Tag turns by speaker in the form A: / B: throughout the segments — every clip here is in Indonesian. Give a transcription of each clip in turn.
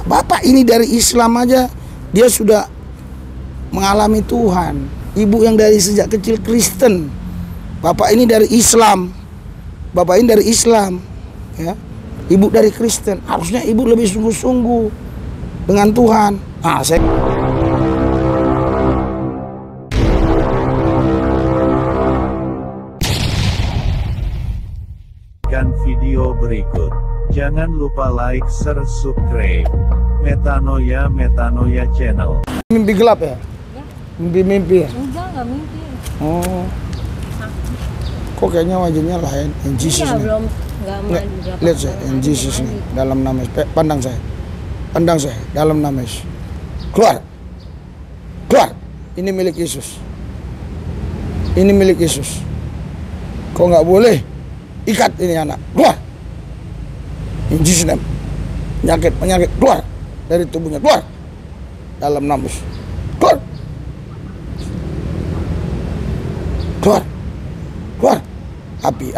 A: Bapak ini dari Islam aja dia sudah mengalami Tuhan. Ibu yang dari sejak kecil Kristen. Bapak ini dari Islam. Bapak ini dari Islam, ya. Ibu dari Kristen. Harusnya ibu lebih sungguh-sungguh dengan Tuhan. Nah, saya
B: video berikut. Jangan lupa like, share, subscribe. Metanoia Channel.
A: Mimpi gelap ya?
C: Ya.
A: Mimpi-mimpi ya?
C: Enggak mimpi.
A: Oh. Kok kayaknya wajahnya lain? In Jesus
C: Iya,
A: nih.
C: belum enggak
A: Lihat saya, in Jesus nih. Dalam nama Yesus. Pandang saya. Pandang saya. Dalam nama Yesus. Keluar. Keluar. Ini milik Yesus. Ini milik Yesus. Kok nggak boleh? Ikat ini anak. Keluar. In Jesus name. Penyakit keluar dari tubuhnya. Keluar. Dalam nama Yesus. Keluar. Keluar. Keluar. Api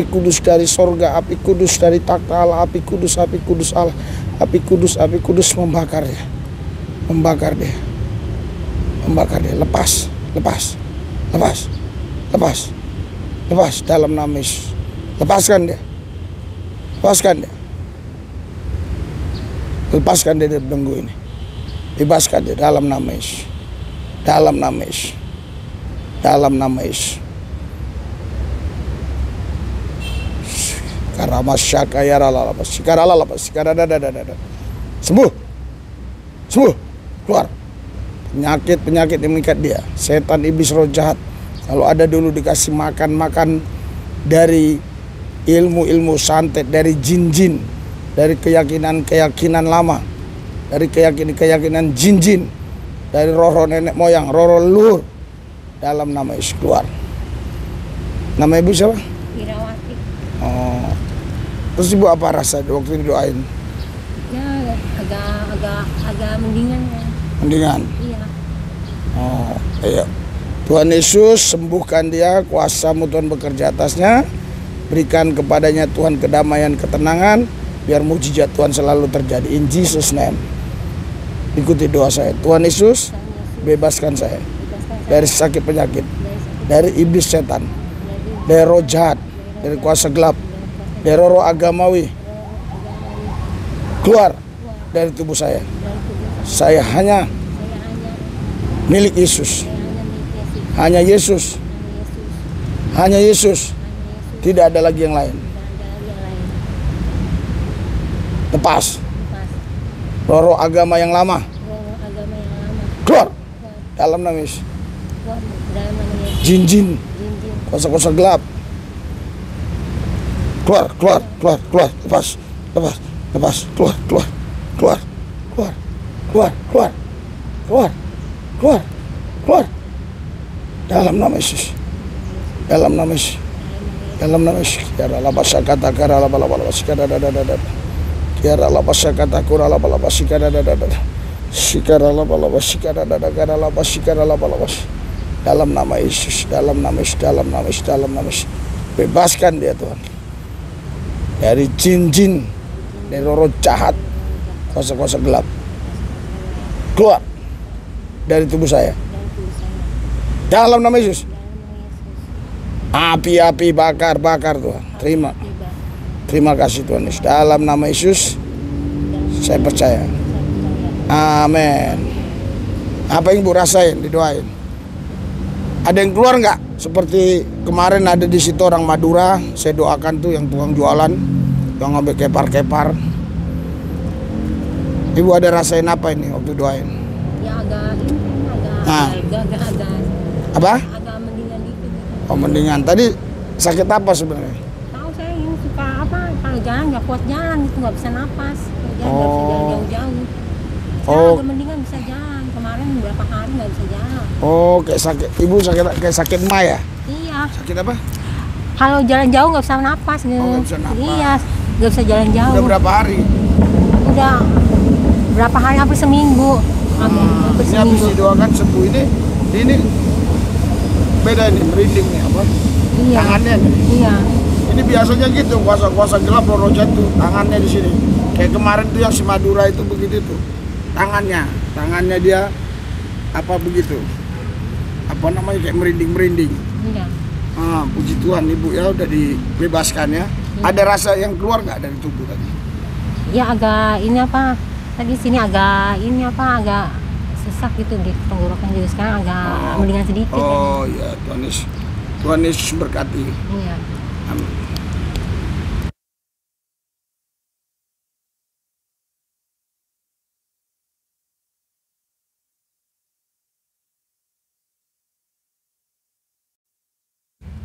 A: kudus dari sorga, api kudus dari takhta Allah, api kudus Allah, api kudus membakar dia, lepas dalam nama Yesus, lepaskan dia dari belenggu ini, bebaskan dia dalam nama Yesus, sembuh, keluar penyakit yang mengikat dia, setan, iblis, roh jahat. Kalau ada dulu dikasih makan dari ilmu santet, dari jin-jin, dari keyakinan lama, dari keyakinan jin-jin, dari roh nenek moyang, roh leluhur, dalam nama Yesus keluar. Nama ibu siapa?
C: Irawati.
A: Oh. Terus ibu apa rasa waktu didoain?
C: Ya, agak mendingan ya.
A: Mendingan.
C: Iya.
A: Oh, iya. Tuhan Yesus sembuhkan dia, kuasa-Mu Tuhan bekerja atasnya. Berikan kepadanya Tuhan kedamaian, ketenangan, biar mujizat Tuhan selalu terjadi. In Jesus name. Ikuti doa saya. Tuhan Yesus, bebaskan saya dari sakit penyakit, dari iblis setan, dari roh jahat, dari kuasa gelap, dari roh agamawi. Keluar dari tubuh saya. Saya hanya milik Yesus. Hanya Yesus. Tidak ada lagi yang lain. Lepas roh agama yang lama. Keluar dalam nama Yesus. Jin-jin, kuasa-kuasa gelap. Keluar, lepas, keluar. Dalam nama Yesus. Kiara labasa kata kara labala sikada dada. Kiara labasa kata kura labala sikada dada. Sikara labala sikada dada kara labasa sikada labala. Dalam nama Yesus. Bebaskan dia Tuhan. Dari jin-jin, dari roh jahat, kuasa-kuasa gelap. Keluar dari tubuh saya. Dalam nama Yesus. Api bakar Tuhan. Terima kasih Tuhan Yesus. Dalam nama Yesus saya percaya. Amin. Apa yang ibu rasain didoain? Ada yang keluar nggak? Seperti kemarin ada di situ orang Madura, saya doakan tuh yang tukang jualan, yang ngambil kepar-kepar. Ibu ada rasain apa ini waktu doain?
C: Ya agak
A: apa?
C: Agak mendingan dikit.
A: Oh mendingan. Tadi sakit apa sebenarnya?
C: Tahu saya ini suka apa? Kalau jalan nggak kuat jalan, itu nggak bisa napas. Nggak bisa jalan jauh-jauh. Saya agak mendingan bisa jalan. Kemarin beberapa hari nggak bisa jalan.
A: Oh, kayak sakit. Ibu kayak sakit ma ya?
C: Iya.
A: Sakit apa?
C: Kalau jalan jauh nggak bisa napas gitu.
A: Oh, nggak bisa napas.
C: Iya, nggak bisa jalan jauh.
A: Udah berapa hari?
C: Udah berapa hari, hampir seminggu. Hampir
A: Ini habis
C: seminggu.
A: didoakan sembuh ini beda ini, merinding nih apa?
C: Iya.
A: Tangannya nih.
C: Iya.
A: Ini biasanya gitu, kuasa-kuasa gelap roh jatuh, tangannya di sini. Kayak kemarin tuh yang si Madura itu begitu tuh. Tangannya dia apa begitu? Apa namanya kayak merinding-merinding.
C: Iya.
A: Puji Tuhan Ibu ya udah dibebaskan ya. Ada rasa yang keluar nggak dari tubuh tadi?
C: Ya agak ini apa? Tadi sini agak ini apa? Agak sesak gitu di tenggorokan juga, sekarang agak mendingan sedikit.
A: Oh ya, Tuhan Yesus berkati.
C: Iya.
A: Amin.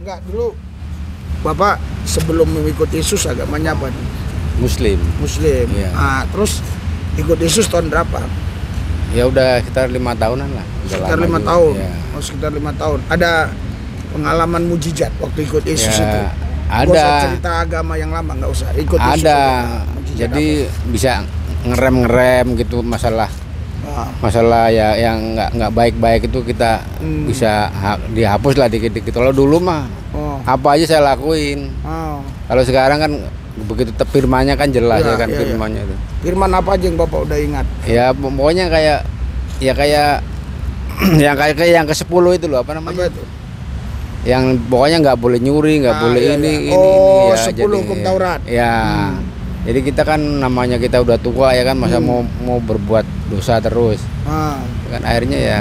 A: Enggak, dulu Bapak sebelum mengikuti Yesus agamanya apa nih?
D: Muslim.
A: Muslim.
D: Iya.
A: Terus ikut Yesus tahun berapa?
D: Ya udah sekitar 5 tahunan lah. Udah
A: Sekitar
D: lama
A: 5
D: juga.
A: tahun.
D: Ya.
A: Oh, sekitar 5 tahun. Ada pengalaman mujizat waktu ikut Yesus
D: Ya,
A: itu?
D: ada.
A: Nggak usah cerita agama yang lama, nggak usah. Ikut Yesus.
D: Ada.
A: Mujizat
D: Jadi bisa ngerem gitu masalah ya yang nggak baik-baik itu kita bisa dihapus lah dikit-dikit. Kalau dulu mah apa aja saya lakuin. Kalau sekarang kan begitu firmannya kan jelas ya kan firmannya itu.
A: Firman apa aja yang Bapak udah ingat?
D: Ya pokoknya kayak yang yang ke-10 itu loh, apa namanya?
A: Apa itu?
D: Yang pokoknya nggak boleh nyuri, nggak boleh ini.
A: Oh,
D: ya,
A: 10 hukum Taurat.
D: Ya. Jadi kita kan namanya kita udah tua ya kan, masa mau berbuat dosa terus. Kan akhirnya ya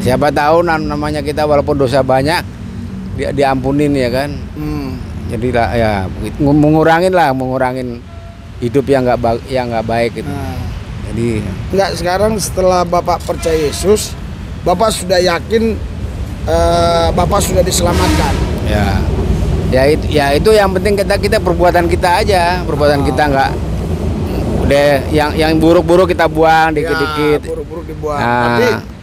D: siapa tahu namanya kita walaupun dosa banyak diampunin ya kan. Jadi lah ya mengurangin hidup yang nggak baik itu. Jadi
A: enggak, sekarang setelah Bapak percaya Yesus, Bapak sudah yakin Bapak sudah diselamatkan. Ya itu yang penting kita perbuatan kita aja, kita nggak udah yang buruk-buruk kita buang dikit-dikit. Ya, buruk-buruk dibuang. Tapi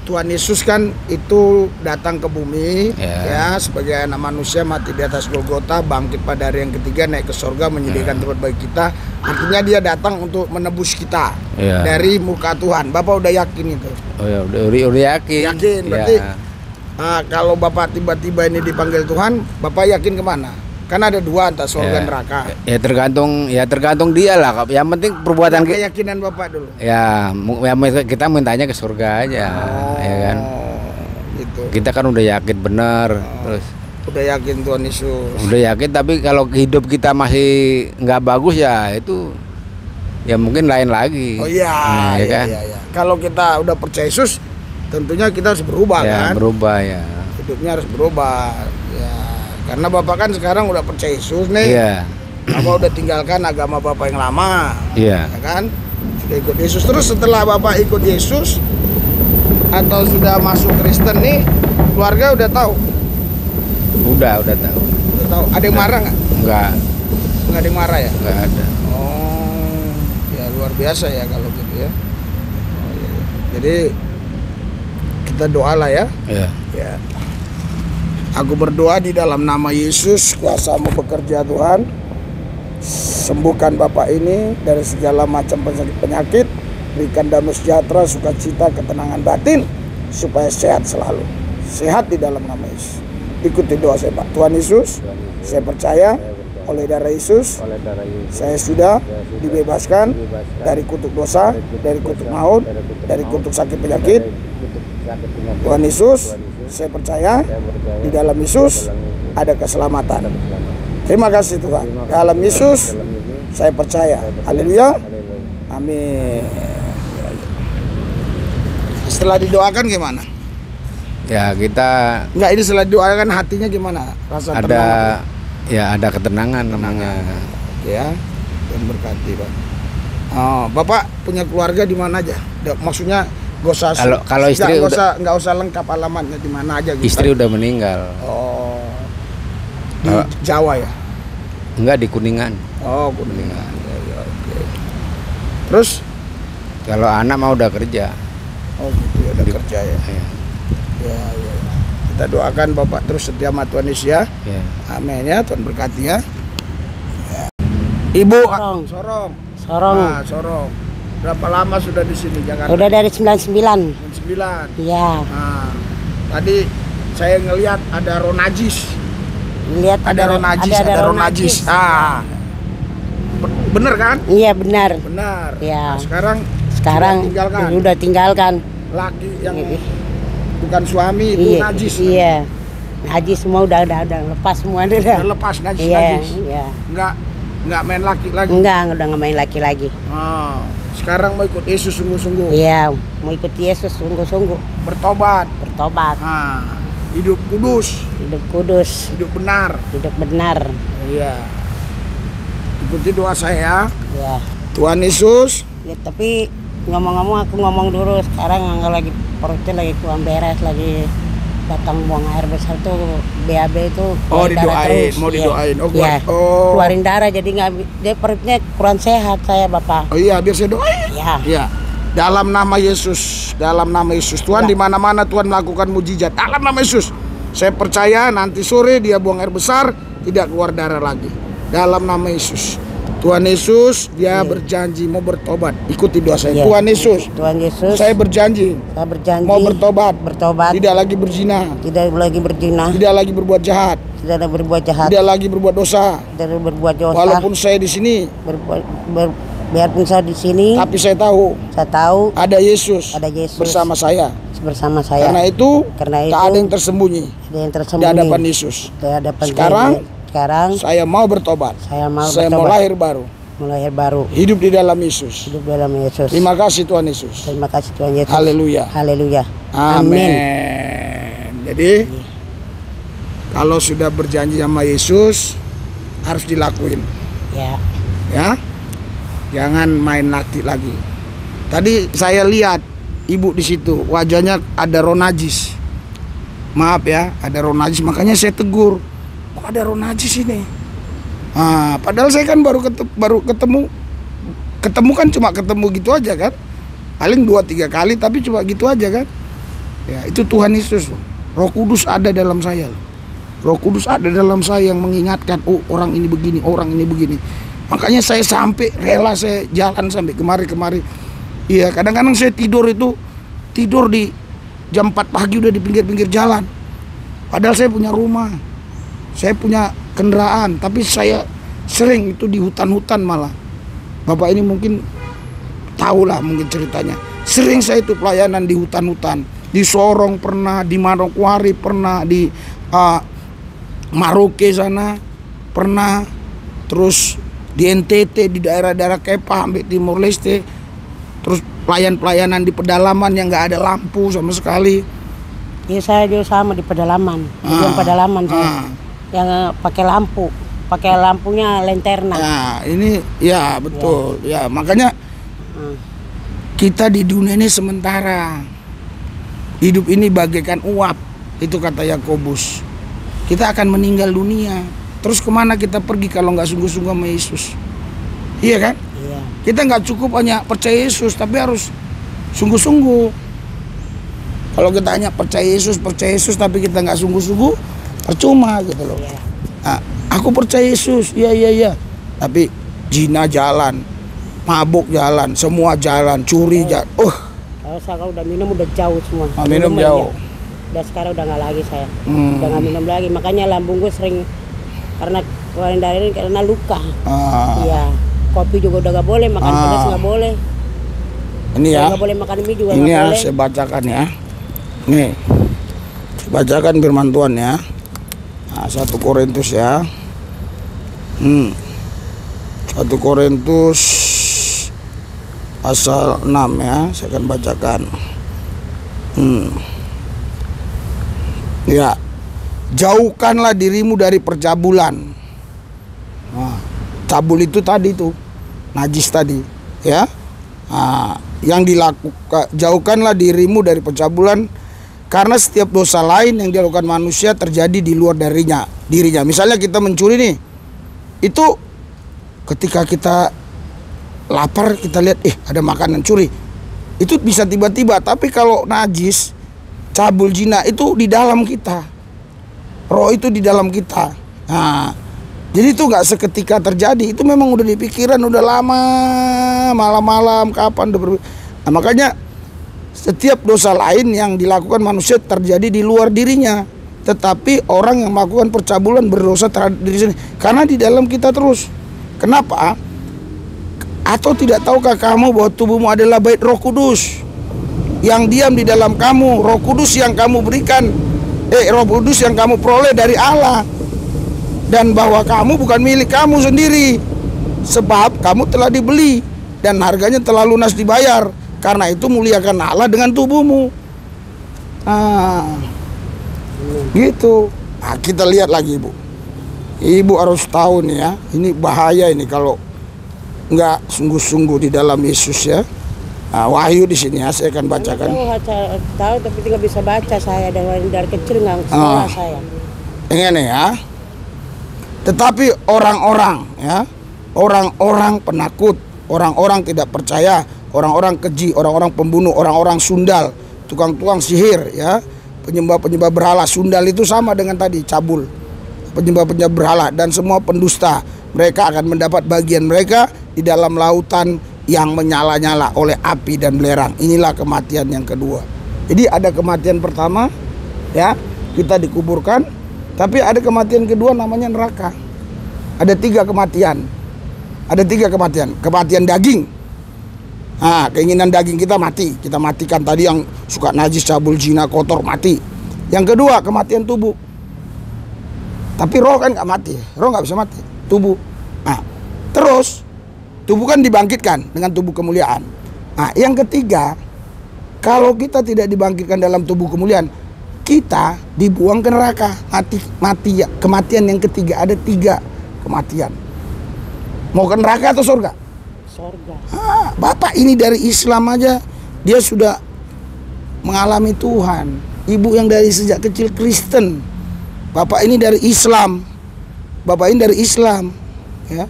A: Tuhan Yesus kan itu datang ke bumi ya sebagai anak manusia, mati di atas Golgota, bangkit pada hari yang ketiga, naik ke surga, menyediakan tempat bagi kita. Artinya dia datang untuk menebus kita dari muka Tuhan. Bapak udah yakin itu?
D: Oh ya udah yakin.
A: Yakin berarti. Kalau Bapak tiba-tiba ini dipanggil Tuhan, Bapak yakin kemana? Kan ada dua, antara surga neraka. Ya
D: tergantung dia lah. Yang penting perbuatan kita.
A: Keyakinan Bapak dulu.
D: Ya kita mintanya ke surga aja, ya kan.
A: Gitu.
D: Kita kan udah yakin benar, terus.
A: Udah yakin Tuhan Yesus.
D: Udah yakin, tapi kalau hidup kita masih nggak bagus ya itu, ya mungkin lain lagi.
A: Oh iya,
D: kan?
A: Iya. Kalau kita udah percaya Yesus, tentunya kita harus berubah kan?
D: Berubah ya.
A: Hidupnya harus berubah ya. Karena Bapak kan sekarang udah percaya Yesus nih. Bapak udah tinggalkan agama Bapak yang lama. Ya kan? Sudah ikut Yesus. Terus setelah Bapak ikut Yesus atau sudah masuk Kristen nih, keluarga udah tahu?
D: Udah tahu.
A: Udah tahu. Ada yang marah nggak?
D: Enggak
A: ada yang marah ya?
D: Enggak ada.
A: Oh, ya luar biasa ya kalau gitu ya. Jadi kita doalah ya. Ya. Aku berdoa di dalam nama Yesus, kuasa-Mu bekerja Tuhan. Sembuhkan Bapak ini dari segala macam penyakit. Berikan damai sejahtera, sukacita, ketenangan batin, supaya sehat selalu. Sehat di dalam nama Yesus. Ikuti doa saya Pak. Tuhan Yesus, saya percaya oleh darah Yesus, saya sudah dibebaskan dari kutuk dosa, dari kutuk maut, dari kutuk sakit penyakit. Tuhan Yesus, saya percaya di dalam Yesus ada keselamatan. Terima kasih Tuhan. Dalam Yesus saya percaya. Haleluya. Amin. Setelah didoakan gimana?
D: Ya kita.
A: Enggak, ini setelah didoakan hatinya gimana? Rasa
D: tenang? Ada ketenangan namanya.
A: Ya, yang berkati Pak. Bapak punya keluarga di mana aja? Maksudnya gak usah
D: kalau istri
A: nggak usah lengkap alamatnya di mana aja gitu.
D: Istri udah meninggal.
A: Oh. Di Jawa ya?
D: Enggak, di Kuningan.
A: Oh, Kuningan. Ya, oke. Terus
D: kalau anak mau udah kerja.
A: Oh, gitu ya, udah kerja ya. Ya. Kita doakan Bapak terus setia sama Tuhan Yesus ya. Amin ya, Tuhan berkati ya. Ibu Sorong. Sorong. Berapa lama sudah di sini Jakarta?
E: Udah dari 99.
A: 99.
E: Iya.
A: Tadi saya ngelihat ada roh najis.
E: Lihat
A: Ada roh najis, ada roh najis. Ah. Bener kan?
E: Iya benar.
A: Benar.
E: Ya.
A: Nah, sekarang
E: udah tinggalkan.
A: Laki yang bukan suami itu
E: Iya,
A: najis.
E: Iya. Najis semua udah lepas semua
A: Udah
E: udah.
A: lepas najis.
E: Iya, iya.
A: Enggak main laki lagi.
E: Udah nggak main laki lagi.
A: Ah, sekarang mau ikut Yesus sungguh-sungguh.
E: Iya, mau ikut Yesus sungguh-sungguh.
A: Bertobat.
E: Bertobat.
A: Ah, hidup kudus,
E: Hidup kudus,
A: hidup benar.
E: hidup benar.
A: Iya. Ikuti doa saya.
E: Ya.
A: Tuhan Yesus,
E: Ya, tapi ngomong-ngomong aku ngomong dulu sekarang nggak lagi perutnya lagi kurang beres lagi datang buang air besar tuh BAB itu keluarin darah
A: didoain,
E: terus.
A: mau
E: Iya.
A: didoain. Oh,
E: Iya.
A: oh.
E: Keluarin darah jadi nggak dia perutnya kurang sehat saya Bapak.
A: Oh iya, biar saya doain.
E: Ya.
A: Iya. Dalam nama Yesus, dalam nama Yesus. Tuhan
E: Ya.
A: di mana-mana Tuhan melakukan mujizat. Dalam nama Yesus. Saya percaya nanti sore dia buang air besar, tidak keluar darah lagi. Dalam nama Yesus. Tuhan Yesus, dia berjanji mau bertobat. Ikuti doa saya.
E: Ya.
A: Tuhan Yesus,
E: Tuhan Yesus.
A: saya berjanji
E: Saya berjanji
A: mau bertobat.
E: bertobat,
A: Tidak lagi berzina,
E: tidak lagi berzina,
A: tidak lagi berbuat jahat,
E: tidak lagi berbuat jahat,
A: tidak lagi berbuat dosa.
E: tidak lagi berbuat dosa.
A: Walaupun saya di sini,
E: Biarpun saya di sini,
A: tapi saya tahu
E: saya tahu
A: ada Yesus,
E: ada Yesus
A: bersama saya.
E: bersama saya.
A: Karena itu,
E: Karena
A: tak
E: itu,
A: ada yang tersembunyi
E: ada yang
A: di
E: tersembunyi
A: hadapan Yesus.
E: di hadapan
A: Sekarang,
E: saya.
A: saya mau bertobat.
E: Saya mau
A: Saya mau
E: bertobat.
A: lahir baru,
E: Mulai baru
A: hidup di dalam Yesus.
E: hidup dalam Yesus.
A: Terima kasih Tuhan Yesus.
E: Terima kasih Tuhan Yesus.
A: Haleluya.
E: Haleluya.
A: Amin. Jadi kalau sudah berjanji sama Yesus harus dilakuin,
E: Ya.
A: ya. Jangan main laki lagi. Tadi saya lihat ibu di situ, wajahnya ada roh najis. Maaf ya, ada roh najis, makanya saya tegur. Kok ada roh najis ini? Ah, padahal saya kan baru ketemu kan cuma ketemu gitu aja kan. Paling 2-3 kali tapi cuma gitu aja kan. Ya, itu Tuhan Yesus. Roh Kudus ada dalam saya. Roh Kudus ada dalam saya yang mengingatkan, oh orang ini begini, orang ini begini. Makanya saya sampai rela saya jalan sampai kemari-kemari. Iya, kadang-kadang saya tidur di jam 4 pagi udah di pinggir-pinggir jalan. Padahal saya punya rumah, saya punya kendaraan, tapi saya sering itu di hutan-hutan malah. Bapak ini mungkin tahu lah mungkin ceritanya. Sering saya itu pelayanan di hutan-hutan, di Sorong pernah, di Manokwari pernah, di Maroke sana pernah, terus di NTT, di daerah-daerah Kepa sampai Timur Leste, terus pelayanan di pedalaman yang nggak ada lampu sama sekali.
E: Ya saya juga sama di pedalaman. Di pedalaman saya. Yang pakai lampunya lenterna.
A: Nah, ini ya betul. Ya, makanya kita di dunia ini sementara. Hidup ini bagaikan uap, itu kata Yakobus. Kita akan meninggal dunia. Terus kemana kita pergi kalau nggak sungguh-sungguh sama Yesus? Iya kan?
E: Iya.
A: Kita nggak cukup hanya percaya Yesus, tapi harus sungguh-sungguh. Kalau kita hanya percaya Yesus, tapi kita nggak sungguh-sungguh, percuma gitu loh.
E: Iya.
A: Nah, aku percaya Yesus, iya. Tapi zina jalan, mabuk jalan, semua jalan, curi jalan.
E: Kalau saya udah minum udah jauh semua.
A: Minum jauh.
E: Udah sekarang udah nggak lagi saya. Udah nggak minum lagi. Makanya lambung gue sering karena keluarin darah ini karena luka. Iya. Kopi juga udah nggak boleh, makan pedas nggak boleh.
A: Ini ya.
E: Nggak boleh makan mie juga
A: Ini
E: nggak
A: ya,
E: boleh.
A: saya bacakan ya. Nih, saya bacakan firman Tuhan ya. Nah, 1 Korintus ya. 1 Korintus pasal 6 ya, saya akan bacakan. Ya, jauhkanlah dirimu dari percabulan. Nah, cabul itu tadi tuh, najis tadi, ya. Nah, yang dilakukan, jauhkanlah dirimu dari percabulan, karena setiap dosa lain yang dilakukan manusia terjadi di luar dirinya. Misalnya kita mencuri nih, itu ketika kita lapar kita lihat, ada makanan curi, itu bisa tiba-tiba. Tapi kalau najis, cabul, zina itu di dalam kita, roh itu di dalam kita. Nah, jadi itu nggak seketika terjadi, itu memang udah di pikiran udah lama, malam-malam kapan udah nah, makanya setiap dosa lain yang dilakukan manusia terjadi di luar dirinya. tetapi orang yang melakukan percabulan berdosa terhadap diri sendiri. Karena di dalam kita terus. Kenapa? Atau tidak tahukah kamu bahwa tubuhmu adalah bait Roh Kudus yang diam di dalam kamu, Roh Kudus yang kamu berikan, Roh Kudus yang kamu peroleh dari Allah, dan bahwa kamu bukan milik kamu sendiri, sebab kamu telah dibeli dan harganya telah lunas dibayar. Karena itu muliakan Allah dengan tubuhmu. Gitu. Nah, kita lihat lagi, Ibu. Ibu harus tahu nih ya, ini bahaya ini kalau nggak sungguh-sungguh di dalam Yesus ya. Nah, Wahyu di sini ya, saya akan bacakan.
E: Tahu tapi tidak bisa baca saya dari kecil nggak sekolah saya.
A: Ini ya. Tetapi orang-orang ya, orang-orang penakut, orang-orang tidak percaya, orang-orang keji, orang-orang pembunuh, orang-orang sundal, tukang-tukang sihir ya, penyembah-penyembah berhala. Sundal itu sama dengan tadi cabul, penyembah-penyembah berhala, dan semua pendusta. Mereka akan mendapat bagian mereka di dalam lautan yang menyala-nyala oleh api dan belerang. Inilah kematian yang kedua. Jadi ada kematian pertama ya, kita dikuburkan. Tapi ada kematian kedua namanya neraka. Ada 3 kematian. Ada 3 kematian. Kematian daging. Nah, keinginan daging kita mati. Kita matikan tadi yang suka najis, cabul, zina, kotor, mati. Yang kedua kematian tubuh. Tapi roh kan nggak mati. Roh nggak bisa mati. Tubuh. Nah, terus tubuh kan dibangkitkan dengan tubuh kemuliaan. Nah, yang ketiga, kalau kita tidak dibangkitkan dalam tubuh kemuliaan, kita dibuang ke neraka. Mati ya. Kematian yang ketiga, ada 3 kematian. Mau ke neraka atau surga?
E: Surga.
A: Bapak ini dari Islam aja dia sudah mengalami Tuhan. Ibu yang dari sejak kecil Kristen. Bapak ini dari Islam. Bapak ini dari Islam ya.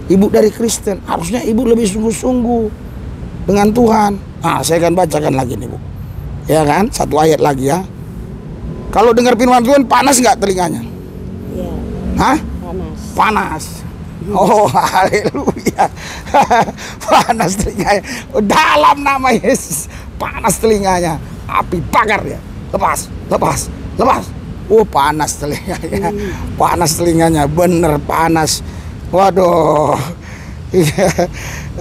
A: Ibu dari Kristen. Harusnya ibu lebih sungguh-sungguh dengan Tuhan. Nah, saya akan bacakan lagi nih, Bu. Ya kan? 1 ayat lagi ya. Kalau dengar firman Tuhan, panas nggak telinganya?
E: Iya.
A: Hah?
E: Panas.
A: Panas. Oh, haleluya. Panas telinganya. Oh, dalam nama Yesus, panas telinganya. Api bakar ya. Lepas, lepas, lepas. Oh, panas telinganya. Panas telinganya, bener panas. Waduh. Iya.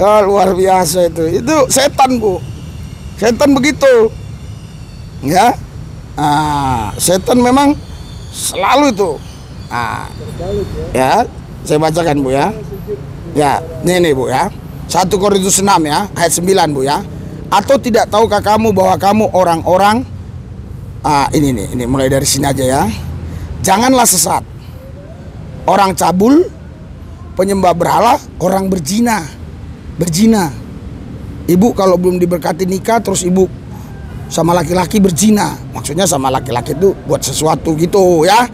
A: Oh, luar biasa itu. Itu setan, Bu. Setan begitu. Ya. Setan memang selalu itu. Ya, saya bacakan, Bu ya. Ya, ini Bu ya. 1 Korintus 6 ya, ayat 9, Bu ya. Atau tidak tahukah kamu bahwa kamu orang-orang ini mulai dari sini aja ya. Janganlah sesat. Orang cabul, penyembah berhala, orang berzina. Berzina. Ibu kalau belum diberkati nikah terus ibu sama laki-laki berzina, maksudnya sama laki-laki itu buat sesuatu gitu ya,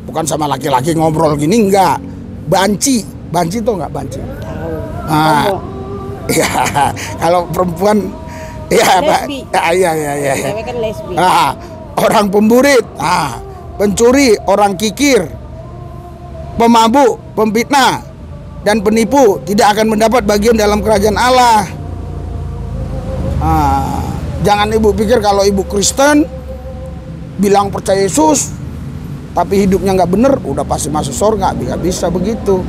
A: bukan sama laki-laki ngobrol gini, enggak. Banci tuh enggak banci? Tahu. Ya, kalau perempuan ya,
E: lesbi.
A: Iya.
E: Cewek kan lesbi.
A: Orang pemburit, pencuri, orang kikir, pemabuk, pemfitnah, dan penipu tidak akan mendapat bagian dalam kerajaan Allah. Jangan ibu pikir kalau ibu Kristen bilang percaya Yesus tapi hidupnya nggak bener udah pasti masuk surga. Nggak bisa begitu.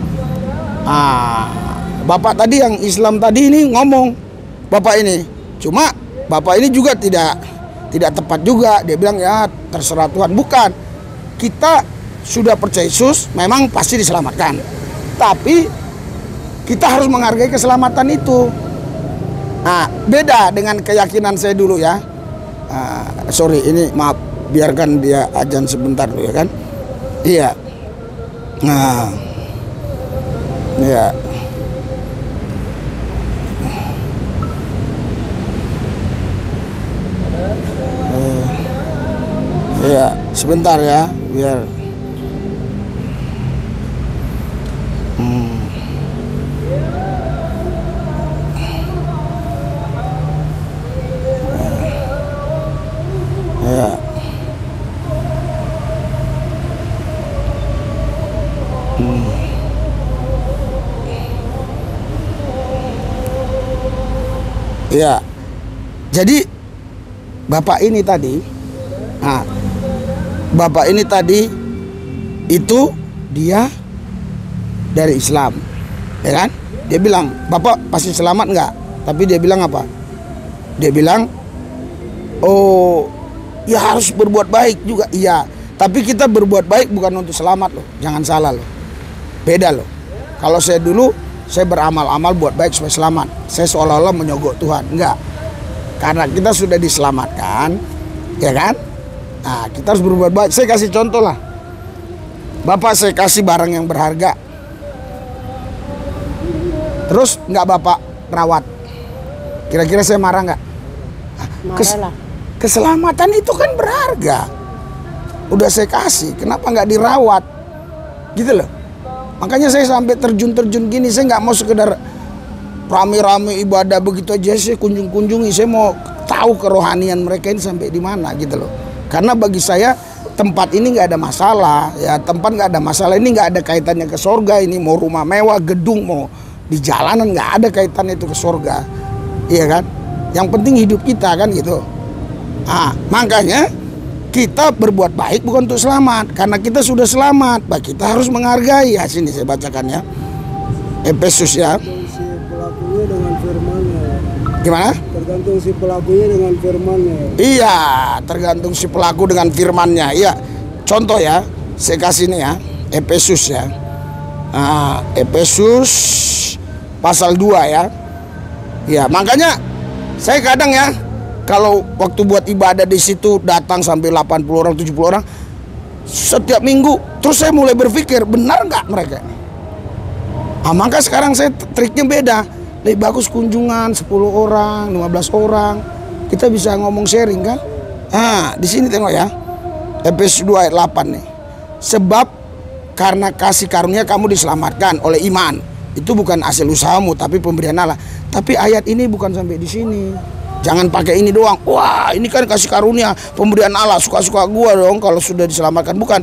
A: Bapak tadi yang Islam tadi ini ngomong, bapak ini cuma bapak ini juga tidak tepat juga. Dia bilang ya terserah Tuhan. Bukan, kita sudah percaya Yesus memang pasti diselamatkan, tapi kita harus menghargai keselamatan itu. Beda dengan keyakinan saya dulu ya. Sorry, ini maaf, biarkan dia ajan sebentar dulu ya kan. Iya. Iya. Iya, sebentar ya, biar. Ya. Ya. Jadi bapak ini tadi, Bapak ini tadi itu dia dari Islam, ya kan? Dia bilang, Bapak pasti selamat nggak? Tapi dia bilang apa? Dia bilang, oh ya harus berbuat baik juga. Iya, tapi kita berbuat baik bukan untuk selamat loh. Jangan salah loh, beda loh. Kalau saya dulu, saya beramal-amal buat baik supaya selamat. Saya seolah-olah menyogok Tuhan. Enggak, karena kita sudah diselamatkan, ya kan? Nah, kita harus berbuat baik. Saya kasih contoh lah. Bapak saya kasih barang yang berharga, terus nggak Bapak rawat, kira-kira saya marah nggak?
E: Marah lah.
A: Keselamatan itu kan berharga. Udah saya kasih, kenapa nggak dirawat? Gitu loh. Makanya saya sampai terjun-terjun gini. Saya nggak mau sekedar rame-rame ibadah begitu aja. Saya kunjung-kunjungi. Saya mau tahu kerohanian mereka ini sampai di mana gitu loh. Karena bagi saya tempat ini nggak ada masalah. Ya tempat nggak ada masalah. Ini nggak ada kaitannya ke sorga. Ini mau rumah mewah, gedung, mau di jalanan, nggak ada kaitannya itu ke sorga. Iya kan? Yang penting hidup kita kan gitu. Nah, makanya kita berbuat baik bukan untuk selamat. Karena kita sudah selamat, kita harus menghargai. Ya, sini saya bacakan ya. Efesus ya.
F: Si pelakunya dengan firman-Nya.
A: Gimana?
F: Tergantung si pelakunya dengan firman-Nya.
A: Iya, tergantung si pelaku dengan firman-Nya. Iya. Contoh ya, saya kasih ini ya. Efesus ya. Nah, Efesus pasal 2 ya. Ya, makanya saya kadang ya, kalau waktu buat ibadah di situ datang sampai 80 orang, 70 orang setiap minggu, terus saya mulai berpikir, benar nggak mereka? Nah, maka sekarang saya triknya beda. Lebih bagus kunjungan 10 orang, 15 orang. Kita bisa ngomong sharing kan? Nah, di sini tengok ya. Efesus 2 ayat 8 nih. Sebab karena kasih karunia kamu diselamatkan oleh iman. Itu bukan hasil usahamu, tapi pemberian Allah. Tapi ayat ini bukan sampai di sini. Jangan pakai ini doang. Wah, ini kan kasih karunia, pemberian Allah, suka-suka gua dong kalau sudah diselamatkan. Bukan.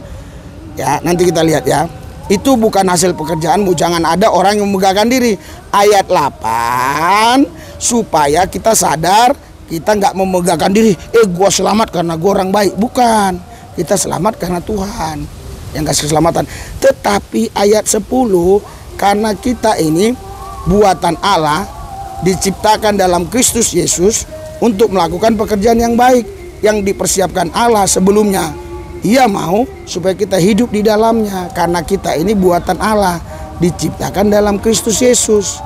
A: Ya, nanti kita lihat ya. Itu bukan hasil pekerjaanmu. Jangan ada orang yang memegahkan diri. Ayat 8, supaya kita sadar kita nggak memegahkan diri. Gua selamat karena gua orang baik. Bukan. Kita selamat karena Tuhan yang kasih keselamatan. Tetapi ayat 10, karena kita ini buatan Allah, diciptakan dalam Kristus Yesus untuk melakukan pekerjaan yang baik yang dipersiapkan Allah sebelumnya. Ia mau supaya kita hidup di dalamnya, karena kita ini buatan Allah, diciptakan dalam Kristus Yesus.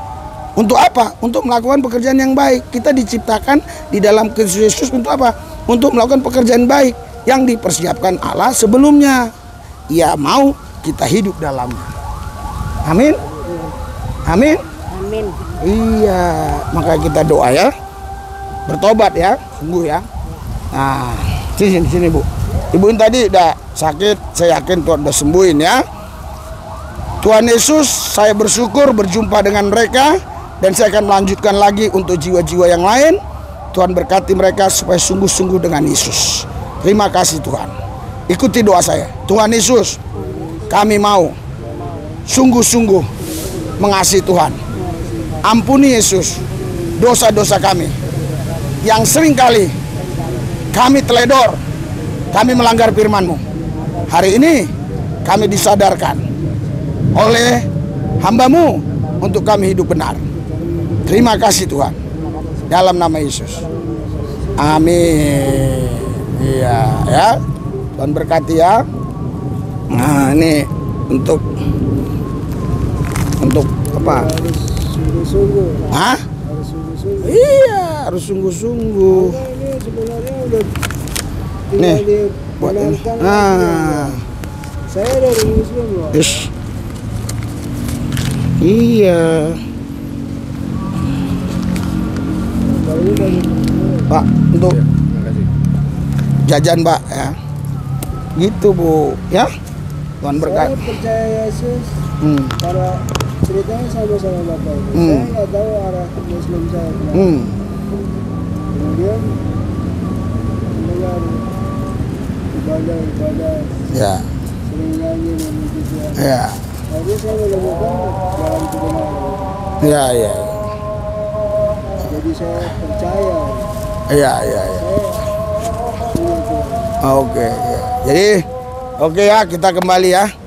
A: Untuk apa? Untuk melakukan pekerjaan yang baik. Kita diciptakan di dalam Kristus Yesus untuk apa? Untuk melakukan pekerjaan baik yang dipersiapkan Allah sebelumnya. Ia mau kita hidup dalamnya. Amin. Amin.
E: Amin.
A: Iya, makanya kita doa ya, bertobat ya, sembuh ya. Nah, sini Bu. Ibu ini tadi udah sakit, saya yakin Tuhan udah sembuhin ya. Tuhan Yesus, saya bersyukur berjumpa dengan mereka, dan saya akan melanjutkan lagi untuk jiwa-jiwa yang lain. Tuhan berkati mereka supaya sungguh-sungguh dengan Yesus. Terima kasih Tuhan. Ikuti doa saya. Tuhan Yesus, kami mau sungguh-sungguh mengasihi Tuhan. Ampuni Yesus dosa-dosa kami yang seringkali kami teledor, kami melanggar firman-Mu. Hari ini kami disadarkan oleh hamba-Mu untuk kami hidup benar. Terima kasih Tuhan, dalam nama Yesus. Amin. Iya ya, Tuhan berkati ya. Nah, ini untuk apa?
F: Sungguh-sungguh.
A: Hah?
F: Harus sungguh-sungguh.
A: Iya, harus sungguh-sungguh.
F: Ini sebenarnya udah
A: Nih,
F: tinggal
A: buat ini.
F: dibenarkan.
A: Nah,
F: Saya dari Muslim loh.
A: yes. Iya,
F: Kalau ini dari
A: Pak, untuk jajan Pak ya. Gitu Bu, ya. Tuhan
F: saya
A: berkat.
F: percaya Yesus karena ceritanya sama-sama Bapak itu. Saya nggak tahu arah Muslim saya. Kemudian mendengar ibadah,
A: Ya,
F: sering nyanyi memuji Tuhan.
A: ya,
F: Akhirnya saya menemukan jalan kebenaran.
A: ya, ya,
F: Jadi saya percaya.
A: ya, ya, ya.
F: Saya punya Tuhan.
A: Oke, ya. Jadi oke ya, kita kembali ya.